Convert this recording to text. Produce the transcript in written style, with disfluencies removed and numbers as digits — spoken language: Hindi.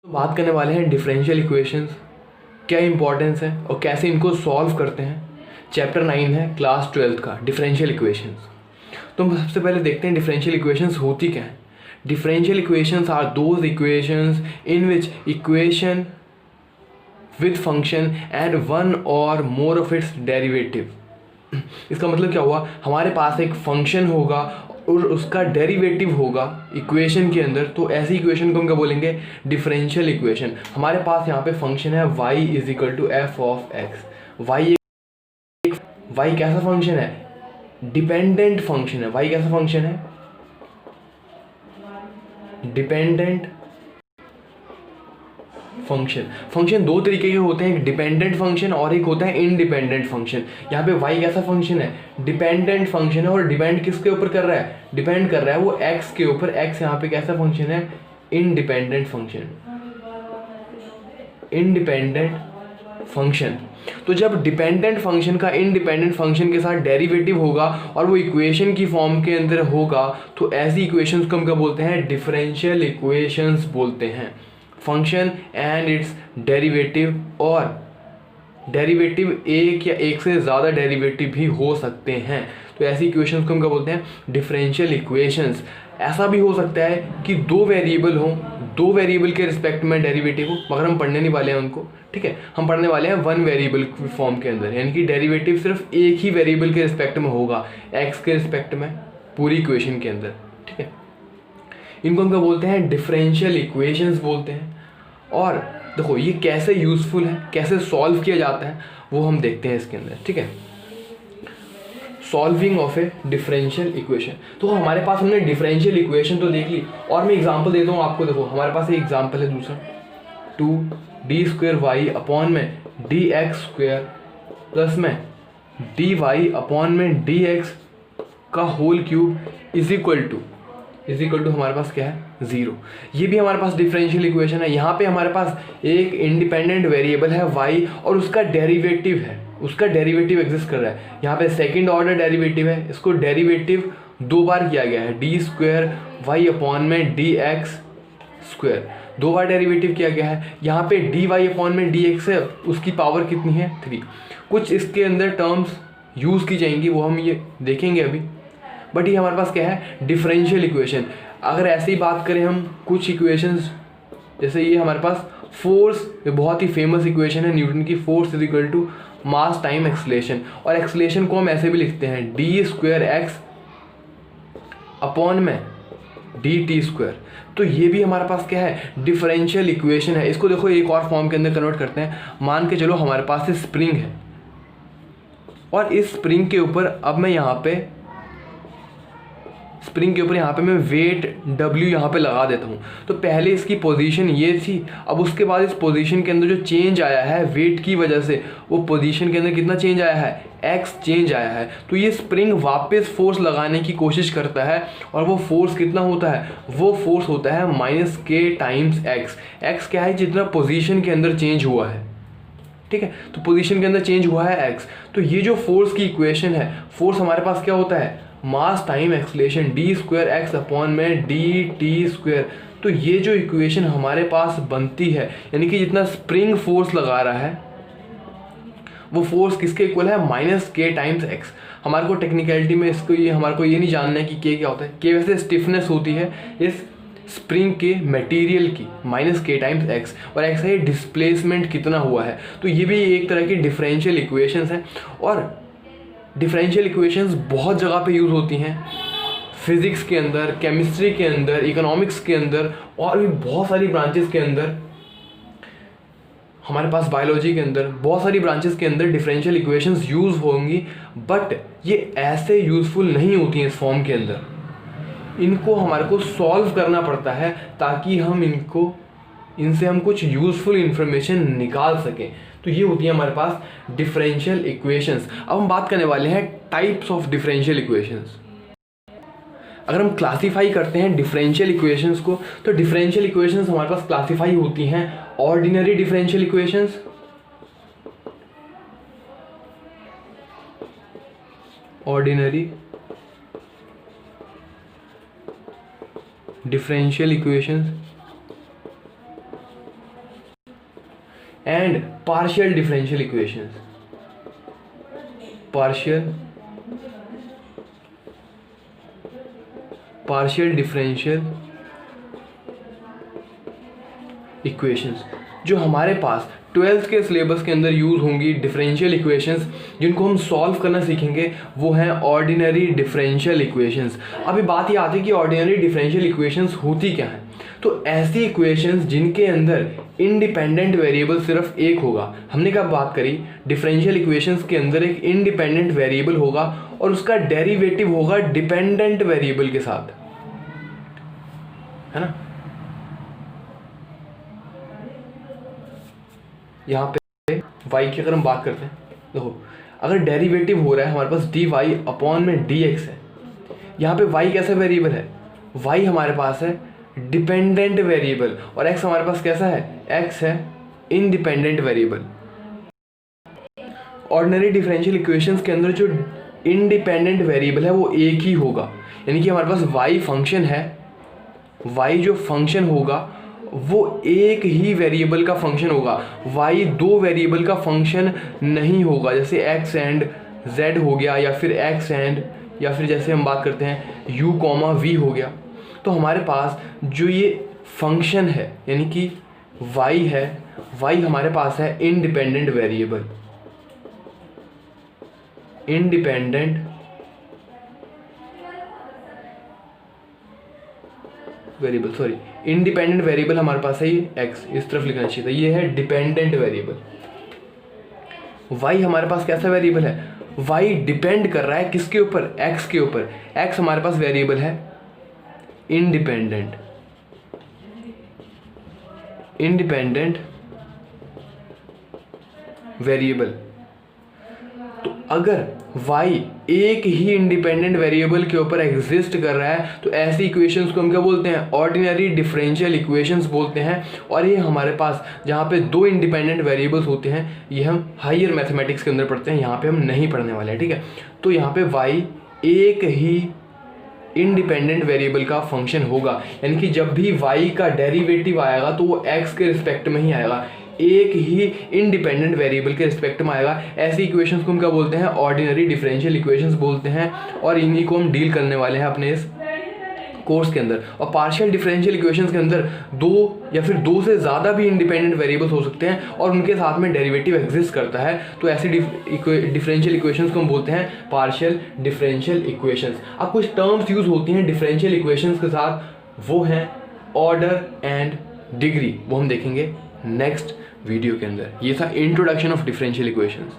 तो बात करने वाले हैं डिफरेंशियल इक्वेशंस, क्या इंपॉर्टेंस है और कैसे इनको सॉल्व करते हैं। चैप्टर 9 है क्लास 12th का डिफरेंशियल इक्वेशंस। तो हम सबसे पहले देखते हैं डिफरेंशियल इक्वेशंस होती क्या है। Differential equations are those equations in which equation with function and one or more of its derivative. इसका मतलब क्या हुआ, हमारे पास एक फंक्शन होगा और उसका डेरिवेटिव होगा इक्वेशन के अंदर, तो ऐसी इक्वेशन को हम क्या बोलेंगे, डिफरेंशियल इक्वेशन। हमारे पास यहाँ पे फंक्शन है y is equal to F of X. y कैसा फंक्शन है, डिपेंडेंट फंक्शन है। y कैसा फंक्शन है, डिपेंडेंट फंक्शन। फंक्शन दो तरीके के होते हैं, एक डिपेंडेंट फंक्शन और एक होता है इंडिपेंडेंट फंक्शन। यहाँ पे y कैसा फंक्शन है, डिपेंडेंट फंक्शन है, और डिपेंड किसके ऊपर कर रहा है, डिपेंड कर रहा है वो x के ऊपर। x यहाँ पे कैसा फंक्शन है, इंडिपेंडेंट फंक्शन, इंडिपेंडेंट फंक्शन। तो जब डिपेंडेंट फंक्शन का इंडिपेंडेंट फंक्शन के साथ डेरिवेटिव होगा और वो इक्वेशन की फॉर्म के अंदर होगा, तो ऐसी इक्वेशंस को हम क्या बोलते हैं, डिफरेंशियल इक्वेशंस बोलते हैं। फंक्शन एंड इट्स डेरिवेटिव, और डेरिवेटिव एक या एक से ज़्यादा डेरिवेटिव भी हो सकते हैं, तो ऐसी इक्वेशंस को हम क्या बोलते हैं, डिफरेंशियल इक्वेशंस। ऐसा भी हो सकता है कि दो वेरिएबल हों, दो वेरिएबल के रिस्पेक्ट में डेरिवेटिव हो, मगर हम पढ़ने नहीं वाले हैं उनको, ठीक है। हम पढ़ने वाले हैं वन वेरिएबल फॉर्म के अंदर, यानी कि डेरिवेटिव सिर्फ एक ही वेरिएबल के रिस्पेक्ट में होगा, एक्स के रिस्पेक्ट में पूरी इक्वेशन के अंदर, ठीक है। इनको हम क्या बोलते हैं, डिफरेंशियल इक्वेशंस बोलते हैं। और देखो ये कैसे यूज़फुल है, कैसे सॉल्व किया जाता है, वो हम देखते हैं इसके अंदर, ठीक है। Solving of A differential equation. तो हमारे पास हमने डिफरेंशियल इक्वेशन तो देख ली, और मैं एग्जांपल देता हूँ आपको। देखो हमारे पास एक एग्जांपल है दूसरा, 2d² अपॉन में dx² प्लस में dy अपॉन में dx का whole cube is equal to हमारे पास क्या है, 0। ये भी हमारे पास डिफरेंशियल इक्वेशन है। यहाँ पे हमारे पास एक इंडिपेंडेंट वेरिएबल है y और उसका डेरिवेटिव है, उसका डेरिवेटिव एग्जिस्ट कर रहा है। यहाँ पे सेकंड ऑर्डर डेरिवेटिव है, इसको डेरिवेटिव दो बार किया गया है, d² y अपॉन में dx², दो बार डेरिवेटिव किया गया है। यहाँ पे dy अपॉन में dx है, उसकी पावर कितनी है, 3। कुछ इसके अंदर टर्म्स यूज़ की जाएंगी, वो हम ये देखेंगे अभी। बट ये हमारे पास क्या है, डिफरेंशियल इक्वेशन। अगर ऐसे ही बात करें हम कुछ इक्वेशंस, जैसे ये हमारे पास फोर्स, ये बहुत ही फेमस इक्वेशन है न्यूटन की, force is equal to mass time acceleration. और एक्सलेशन को हम ऐसे भी लिखते हैं d² x अपॉन में dt²। तो ये भी हमारे पास क्या है, डिफरेंशियल इक्वेशन है। इसको देखो एक और फॉर्म के अंदर कन्वर्ट करते हैं। मान के चलो हमारे पास स्प्रिंग है, और इस स्प्रिंग के ऊपर अब मैं यहाँ पे मैं वेट W यहाँ पे लगा देता हूँ। तो पहले इसकी पोजीशन ये थी, अब उसके बाद इस पोजीशन के अंदर जो चेंज आया है वेट की वजह से, वो पोजीशन के अंदर कितना चेंज आया है, x चेंज आया है। तो ये स्प्रिंग वापस फोर्स लगाने की कोशिश करता है, और वो फोर्स कितना होता है, वो फोर्स होता है -k टाइम्स x। x क्या है, जितना पोजीशन के अंदर चेंज हुआ है, ठीक है। तो पोजीशन के अंदर चेंज हुआ है x। तो ये जो फोर्स की इक्वेशन है, फोर्स हमारे पास क्या होता है, मास time acceleration d² x upon में dt²। तो ये जो इक्वेशन हमारे पास बनती है, यानी कि जितना स्प्रिंग फोर्स लगा रहा है वो फोर्स किसके इक्वल है, -k टाइम्स x। हमारे को टेक्निकलिटी में इसको ये हमारे को ये नहीं जानना है कि k क्या होता है। k वैसे स्टिफनेस होती है इस स्प्रिंग के मटेरियल की, -k टाइम्स x, और x है डिस्प्लेसमेंट कितना हुआ है। तो ये भी एक तरह की डिफरेंशियल इक्वेशंस हैं। और डिफरेंशियल इक्वेशंस बहुत जगह पे यूज़ होती हैं, फिज़िक्स के अंदर, केमिस्ट्री के अंदर, इकोनॉमिक्स के अंदर, और भी बहुत सारी ब्रांचेस के अंदर। हमारे पास बायोलॉजी के अंदर बहुत सारी ब्रांचेस के अंदर डिफरेंशियल इक्वेशंस यूज़ होंगी, बट ये ऐसे यूज़फुल नहीं होती हैं इस फॉर्म के अंदर। इनको हमारे को सॉल्व करना पड़ता है ताकि हम इनसे हम कुछ यूज़फुल इंफॉर्मेशन निकाल सकें। तो ये होती है हमारे पास डिफरेंशियल इक्वेशंस। अब हम बात करने वाले हैं टाइप्स ऑफ डिफरेंशियल इक्वेशंस। अगर हम क्लासीफाई करते हैं डिफरेंशियल इक्वेशंस को, तो डिफरेंशियल इक्वेशंस हमारे पास क्लासीफाई होती हैं ordinary differential equations, ordinary differential equations, and partial differential equations, partial differential equations जो हमारे पास 12th के सिलेबस के अंदर यूज़ होंगी। डिफरेंशियल इक्वेशंस जिनको हम सॉल्व करना सीखेंगे वो हैं ऑर्डिनरी डिफरेंशियल इक्वेशंस। अभी बात ये आती है कि ऑर्डिनरी डिफरेंशियल इक्वेशंस होती क्या हैं। तो ऐसी इक्वेशंस जिनके अंदर इंडिपेंडेंट वेरिएबल सिर्फ एक होगा। हमने कब बात करी, डिफरेंशियल इक्वेशंस के अंदर एक इंडिपेंडेंट वेरिएबल होगा और उसका डेरिवेटिव होगा डिपेंडेंट वेरिएबल के साथ, है ना। यहाँ पे y की अगर हम बात करते हैं, देखो अगर डेरिवेटिव हो रहा है हमारे पास dy अपॉन में dx है, यहाँ पे y कैसा वेरिएबल है, y हमारे पास है डिपेंडेंट वेरिएबल और x हमारे पास कैसा है, x है independent variable. Ordinary differential equations के अंदर जो इंडिपेंडेंट वेरिएबल है वो एक ही होगा, यानी कि हमारे पास y फंक्शन है, y जो फंक्शन होगा वो एक ही वेरिएबल का फंक्शन होगा। y दो वेरिएबल का फंक्शन नहीं होगा, जैसे x एंड z हो गया, या फिर x एंड, या फिर जैसे हम बात करते हैं u, v हो गया। तो हमारे पास जो ये फंक्शन है यानी कि y है, y हमारे पास है independent variable, independent variable, sorry independent variable हमारे पास है ये x, इस तरफ लिखना चाहिए था, ये है डिपेंडेंट वेरिएबल। y हमारे पास कैसा वेरिएबल है, y डिपेंड कर रहा है किसके ऊपर, x के ऊपर। x हमारे पास वेरिएबल है इंडिपेंडेंट, इंडिपेंडेंट वेरिएबल। तो अगर y एक ही इंडिपेंडेंट वेरिएबल के ऊपर एग्जिस्ट कर रहा है तो ऐसी इक्वेशंस को हम क्या बोलते हैं, ऑर्डिनरी डिफरेंशियल इक्वेशंस बोलते हैं। और ये हमारे पास जहाँ पे दो इंडिपेंडेंट वेरिएबल्स होते हैं ये हम हायर मैथमेटिक्स के अंदर पढ़ते हैं, यहाँ पे हम नहीं पढ़ने वाले हैं, ठीक है। तो यहाँ पे y एक ही इंडिपेंडेंट वेरिएबल का फंक्शन होगा, यानी कि जब भी y का डेरिवेटिव आएगा तो वो x के रिस्पेक्ट में ही आएगा, एक ही इंडिपेंडेंट वेरिएबल के रिस्पेक्ट में आएगा। ऐसी इक्वेशंस को हम क्या बोलते हैं, ऑर्डिनरी डिफरेंशियल इक्वेशंस बोलते हैं, और इन्हीं को हम डील करने वाले हैं अपने इस कोर्स के अंदर। और पार्शियल डिफरेंशियल इक्वेशंस के अंदर दो या फिर दो से ज़्यादा भी इंडिपेंडेंट वेरिएबल्स हो सकते हैं और उनके साथ में डेरिवेटिव एग्जिस्ट करता है, तो ऐसी डिफरेंशियल इक्वेशंस को हम बोलते हैं पार्शियल डिफरेंशियल इक्वेशंस। अब कुछ टर्म्स यूज होती हैं डिफरेंशियल इक्वेशंस के साथ, वो हैं ऑर्डर एंड डिग्री, वो हम देखेंगे नेक्स्ट वीडियो के अंदर। ये था इंट्रोडक्शन ऑफ डिफरेंशियल इक्वेशंस।